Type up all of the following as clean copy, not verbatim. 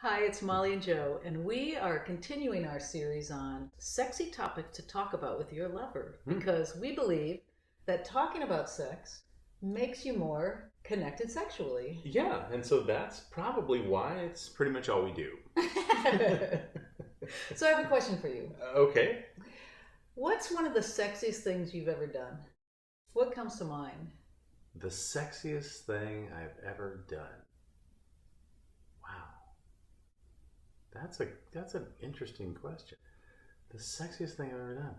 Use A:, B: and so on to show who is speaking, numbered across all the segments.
A: Hi, it's Molly and Joe, and we are continuing our series on sexy topics to talk about with your lover because we believe that talking about sex makes you more connected sexually.
B: Yeah, and so that's probably why it's pretty much all we do.
A: So I have a question for you.
B: Okay.
A: What's one of the sexiest things you've ever done? What comes to mind?
B: The sexiest thing I've ever done. Wow. That's an interesting question. The sexiest thing I've ever done.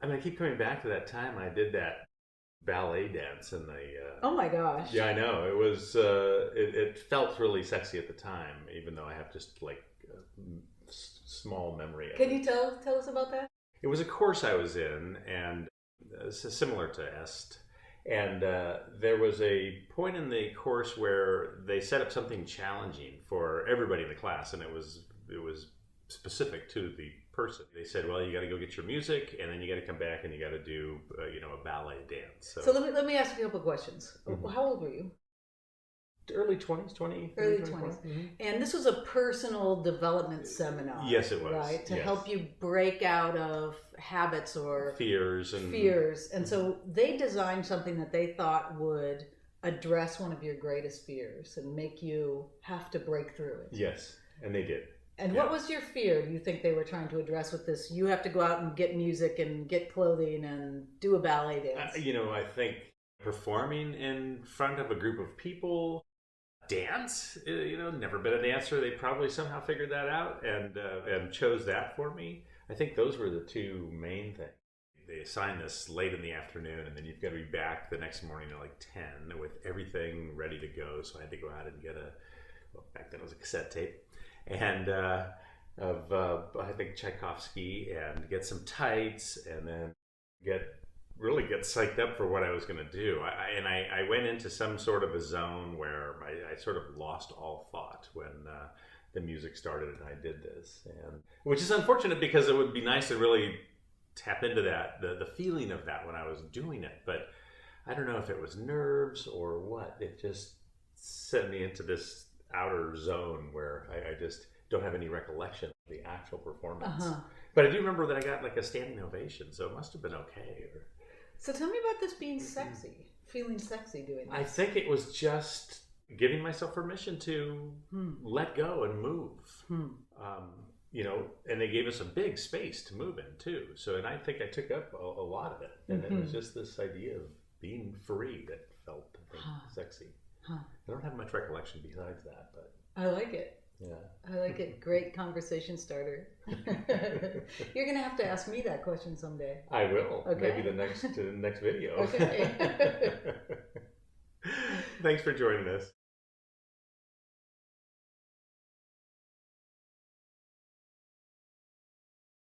B: I mean, I keep coming back to that time I did that ballet dance in the
A: Oh my gosh.
B: yeah, I know. It was it felt really sexy at the time, even though I have just like a small memory of
A: Can
B: it.
A: you tell us about that?
B: It was a course I was in, and similar to Est. And there was a point in the course where they set up something challenging for everybody in the class, and it was specific to the person. They said, "Well, you got to go get your music, and then you got to come back and you got to do a ballet dance."
A: So let me ask you a couple questions. How old were you?
B: Early 20s, 20,
A: Early
B: 24.
A: 20s. And this was a personal development seminar.
B: Yes, it was.
A: Right? To
B: Yes.
A: help you break out of habits or
B: fears.
A: And so they designed something that they thought would address one of your greatest fears and make you have to break through it.
B: Yes, and they did.
A: And what was your fear do you think they were trying to address with this? You have to go out and get music and get clothing and do a ballet dance.
B: I think performing in front of a group of people, dance, never been a dancer. They probably somehow figured that out and chose that for me. I think those were the two main things. They assign this late in the afternoon, and then you've got to be back the next morning at like 10 with everything ready to go. So I had to go out and get back then it was a cassette tape, and of I think Tchaikovsky, and get some tights, and then really get psyched up for what I was going to do. I went into some sort of a zone where I sort of lost all thought when the music started and I did this, and which is unfortunate because it would be nice to really tap into that, the feeling of that when I was doing it. But I don't know if it was nerves or what. It just sent me into this outer zone where I just don't have any recollection of the actual performance. But I do remember that I got like a standing ovation, so it must have been okay.
A: So tell me about this being sexy, feeling sexy doing this.
B: I think it was just giving myself permission to let go and move. And they gave us a big space to move in too. And I think I took up a lot of it. And it was just this idea of being free that felt, I think, sexy. I don't have much recollection besides that, but
A: I like it.
B: Yeah.
A: I like it. Great conversation starter. You're going to have to ask me that question someday.
B: I will.
A: Okay.
B: Maybe the next video.
A: Okay.
B: Thanks for joining us.